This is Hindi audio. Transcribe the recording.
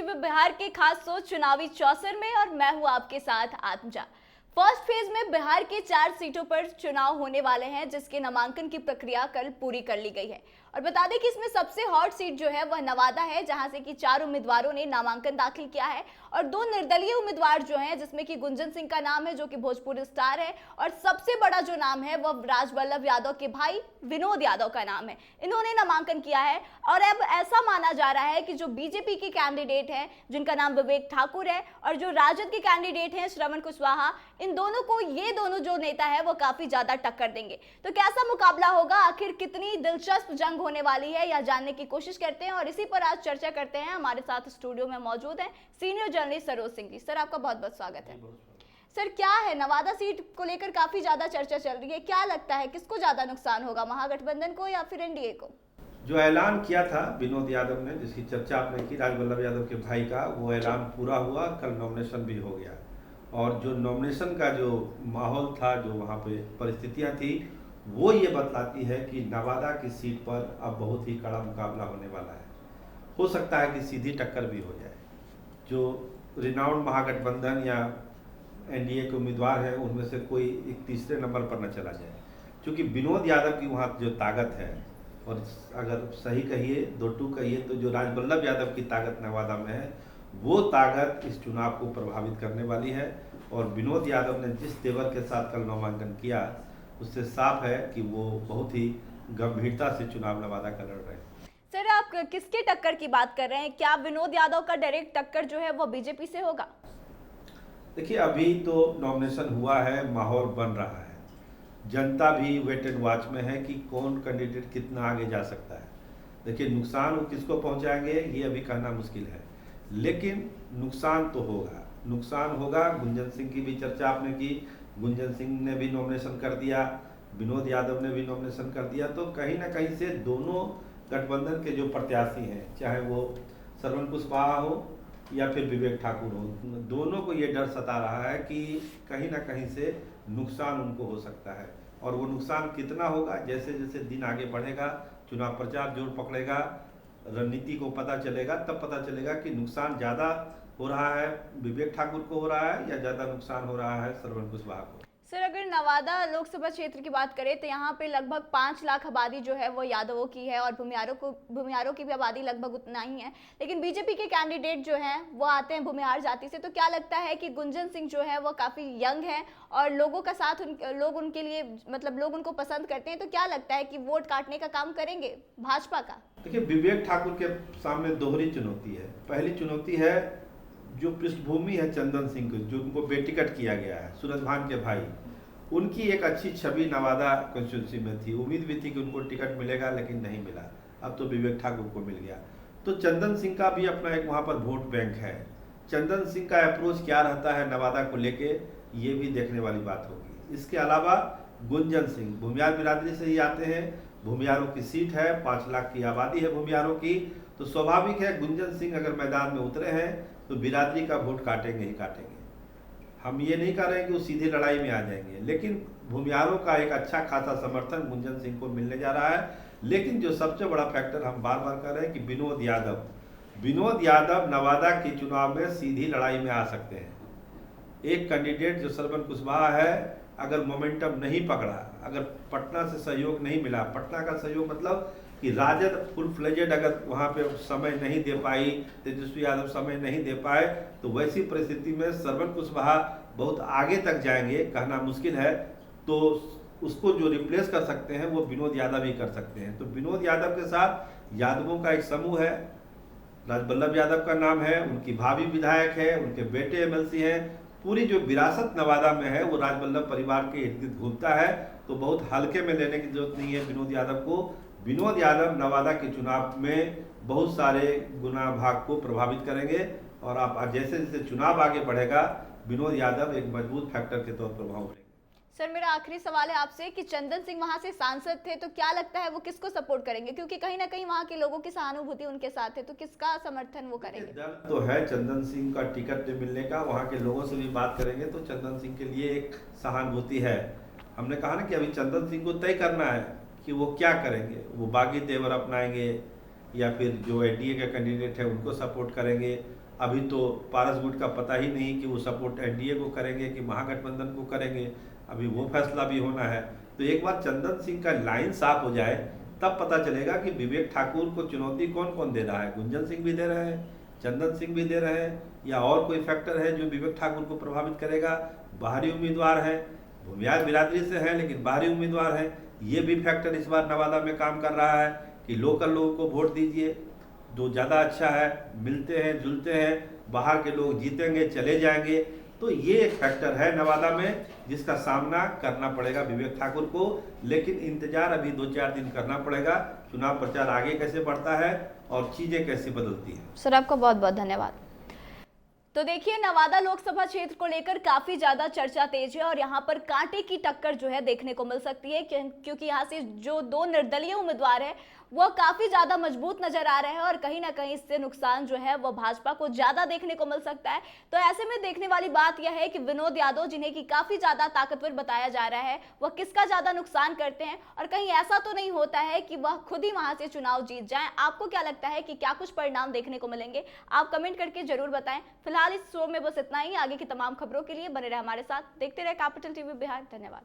टीवी बिहार के खास शो चुनावी चौसर में और मैं हूं आपके साथ आत्मजा। फर्स्ट फेज में बिहार के 4 सीटों पर चुनाव होने वाले हैं, जिसके नामांकन की प्रक्रिया कल पूरी कर ली गई है। और बता दें कि इसमें सबसे हॉट सीट जो है वह नवादा है, जहां से कि 4 उम्मीदवारों ने नामांकन दाखिल किया है और 2 निर्दलीय उम्मीदवार जो हैं, जिसमें कि गुंजन सिंह का नाम है जो कि भोजपुरी स्टार है, और सबसे बड़ा जो नाम है वह राजवल्लभ यादव के भाई विनोद यादव का नाम है। इन्होंने नामांकन किया है और अब ऐसा माना जा रहा है कि जो बीजेपी के कैंडिडेट हैं, जिनका नाम विवेक ठाकुर है, और जो राजद के कैंडिडेट हैं श्रवण कुशवाहा, इन दोनों को ये दोनों जो नेता है वो काफी ज्यादा टक्कर देंगे। तो कैसा मुकाबला होगा, आखिर कितनी दिलचस्प जंग होने वाली है, यह जानने की कोशिश करते हैं और इसी पर आज चर्चा करते हैं। हमारे साथ स्टूडियो में मौजूद हैं senior journalist Saroj Singh ji. Sir, आपका बहुत बहुत स्वागत है। सर, क्या है, नवादा सीट को लेकर काफी ज्यादा चर्चा चल रही है, क्या लगता है किसको ज्यादा नुकसान होगा, महागठबंधन को या फिर एनडीए को? जो ऐलान किया था विनोद यादव ने, जिसकी चर्चा आपने की, राजवल्लभ यादव के भाई का, वो ऐलान पूरा हुआ। कल नॉमिनेशन भी हो गया और जो नॉमिनेशन का जो माहौल था, जो वहाँ पे परिस्थितियाँ थी, वो ये बतलाती है कि नवादा की सीट पर अब बहुत ही कड़ा मुकाबला होने वाला है। हो सकता है कि सीधी टक्कर भी हो जाए। जो रिनाउंड महागठबंधन या एनडीए के उम्मीदवार हैं, उनमें से कोई एक तीसरे नंबर पर न चला जाए, क्योंकि विनोद यादव की वहाँ जो ताकत है, और अगर सही कहिए, दो टू कहिए, तो जो राजवल्लभ यादव की ताकत नवादा में है, वो ताकत इस चुनाव को प्रभावित करने वाली है। और विनोद यादव ने जिस तेवर के साथ कल नामांकन किया, उससे साफ है कि वो बहुत ही गंभीरता से चुनाव नवादा का लड़ रहे हैं। सर, आप किसके टक्कर की बात कर रहे हैं? क्या विनोद यादव का डायरेक्ट टक्कर जो है वो बीजेपी से होगा? देखिए, अभी तो नॉमिनेशन हुआ है, माहौल बन रहा है, जनता भी वेट एंड वॉच में है कि कौन कैंडिडेट कितना आगे जा सकता है। देखिए, नुकसान वो किसको पहुंचाएंगे ये अभी कहना मुश्किल है, लेकिन नुकसान तो होगा। नुकसान होगा। गुंजन सिंह की भी चर्चा आपने की, गुंजन सिंह ने भी नॉमिनेशन कर दिया, विनोद यादव ने भी नॉमिनेशन कर दिया। तो कहीं ना कहीं से दोनों गठबंधन के जो प्रत्याशी हैं, चाहे वो श्रवण कुशवाहा हो या फिर विवेक ठाकुर हो, दोनों को ये डर सता रहा है कि कहीं ना कहीं से नुकसान उनको हो सकता है। और वो नुकसान कितना होगा, जैसे जैसे दिन आगे बढ़ेगा, चुनाव प्रचार जोर पकड़ेगा, रणनीति को पता चलेगा, तब पता चलेगा कि नुकसान ज़्यादा हो रहा है विवेक ठाकुर को हो रहा है या ज़्यादा नुकसान हो रहा है श्रवण कुशवाहा को। सर, अगर नवादा लोकसभा क्षेत्र की बात करें तो यहाँ पे लगभग 5 लाख आबादी जो है वो यादवों की है और भूमिहारों की भी आबादी लगभग उतना ही है। लेकिन बीजेपी के कैंडिडेट जो हैं वो आते हैं भूमिहार जाति से। तो क्या लगता है कि गुंजन सिंह जो है वो काफ़ी यंग है और लोगों का साथ लोग उनके लिए, मतलब लोग उनको पसंद करते हैं, तो क्या लगता है कि वोट काटने का काम करेंगे भाजपा का? देखिए, विवेक ठाकुर के सामने दोहरी चुनौती है। पहली चुनौती है जो पृष्ठभूमि है चंदन सिंह को, जो उनको बेटिकट किया गया है, सूरज भान के भाई, उनकी एक अच्छी छवि नवादा कॉन्स्टिट्यूंसी में थी। उम्मीद भी थी कि उनको टिकट मिलेगा, लेकिन नहीं मिला। अब तो विवेक ठाकुर को मिल गया। तो चंदन सिंह का भी अपना एक वहाँ पर वोट बैंक है। चंदन सिंह का अप्रोच क्या रहता है नवादा को लेके, ये भी देखने वाली बात होगी। इसके अलावा गुंजन सिंह भूमिहार बिरादरी से ही आते हैं, भूमिहारों की सीट है, 5 लाख की आबादी है भूमिहारों की, तो स्वाभाविक है गुंजन सिंह अगर मैदान में उतरे हैं तो बिरादरी का वोट काटेंगे ही काटेंगे। हम ये नहीं कह रहे हैं कि वो सीधे लड़ाई में आ जाएंगे, लेकिन भूमिहारों का एक अच्छा खासा समर्थन गुंजन सिंह को मिलने जा रहा है। लेकिन जो सबसे बड़ा फैक्टर हम बार बार कह रहे हैं कि विनोद यादव नवादा के चुनाव में सीधी लड़ाई में आ सकते हैं। एक कैंडिडेट जो श्रवण कुशवाहा है, अगर मोमेंटम नहीं पकड़ा, अगर पटना से सहयोग नहीं मिला, पटना का सहयोग मतलब कि राजद फुल फ्लेजेड अगर वहाँ पे समय नहीं दे पाई, तेजस्वी यादव समय नहीं दे पाए, तो वैसी परिस्थिति में श्रवण कुशवाहा बहुत आगे तक जाएंगे, कहना मुश्किल है। तो उसको जो रिप्लेस कर सकते हैं वो विनोद यादव ही कर सकते हैं। तो विनोद यादव के साथ यादवों का एक समूह है, राजवल्लभ यादव का नाम है, उनकी भाभी विधायक है, उनके बेटे एमएलसी हैं। पूरी जो विरासत नवादा में है वो राजवल्लभ परिवार के इर्द गिर्द घूमता है। तो बहुत हल्के में लेने की जरूरत नहीं है विनोद यादव को। विनोद यादव नवादा के चुनाव में बहुत सारे गुना भाग को प्रभावित करेंगे और आप जैसे जैसे चुनाव आगे बढ़ेगा, विनोद यादव एक मजबूत फैक्टर के तौर पर भाव। सर, मेरा आखिरी सवाल है आपसे कि चंदन सिंह वहां से सांसद थे, तो क्या लगता है वो किसको सपोर्ट करेंगे? क्योंकि कहीं ना कहीं वहां के लोगों की सहानुभूति उनके साथ है, तो किसका समर्थन वो करेंगे? डर तो है चंदन सिंह का टिकट मिलने का। वहाँ के लोगों से भी बात करेंगे तो चंदन सिंह के लिए एक सहानुभूति है। हमने कहा ना कि अभी चंदन सिंह को तय करना है कि वो क्या करेंगे। वो बागी तेवर अपनाएंगे या फिर जो एनडीए के कैंडिडेट है उनको सपोर्ट करेंगे। अभी तो पारस गुट का पता ही नहीं कि वो सपोर्ट एनडीए को करेंगे कि महागठबंधन को करेंगे, अभी वो फैसला भी होना है। तो एक बार चंदन सिंह का लाइन साफ हो जाए तब पता चलेगा कि विवेक ठाकुर को चुनौती कौन कौन दे रहा है। गुंजन सिंह भी दे रहे हैं, चंदन सिंह भी दे रहे हैं, या और कोई फैक्टर है जो विवेक ठाकुर को प्रभावित करेगा। बाहरी उम्मीदवार है, भूमियार बिरादरी से है लेकिन बाहरी उम्मीदवार है, ये भी फैक्टर इस बार नवादा में काम कर रहा है कि लोकल लोगों को वोट दीजिए, जो ज़्यादा अच्छा है, मिलते हैं जुलते हैं, बाहर के लोग जीतेंगे चले जाएंगे। तो ये एक फैक्टर है नवादा में जिसका सामना करना पड़ेगा विवेक ठाकुर को, लेकिन इंतजार अभी 2-4 दिन करना पड़ेगा। चुनाव प्रचार आगे कैसे बढ़ता है और चीज़ें कैसे बदलती हैं। सर आपका बहुत बहुत धन्यवाद। तो देखिए, नवादा लोकसभा क्षेत्र को लेकर काफी ज्यादा चर्चा तेज है और यहाँ पर कांटे की टक्कर जो है देखने को मिल सकती है, क्योंकि यहाँ से जो 2 निर्दलीय उम्मीदवार है वो काफी ज्यादा मजबूत नजर आ रहे हैं और कहीं ना कहीं इससे नुकसान जो है वो भाजपा को ज्यादा देखने को मिल सकता है। तो ऐसे में देखने वाली बात यह है कि विनोद यादव, जिन्हें कि काफी ज्यादा ताकतवर बताया जा रहा है, वह किसका ज्यादा नुकसान करते हैं और कहीं ऐसा तो नहीं होता है कि वह खुद ही वहां से चुनाव जीत जाएं। आपको क्या लगता है कि क्या कुछ परिणाम देखने को मिलेंगे? आप कमेंट करके जरूर बताएं। फिलहाल इस शो में बस इतना ही। आगे की तमाम खबरों के लिए बने रहे हमारे साथ, देखते रहे कैपिटल टीवी बिहार। धन्यवाद।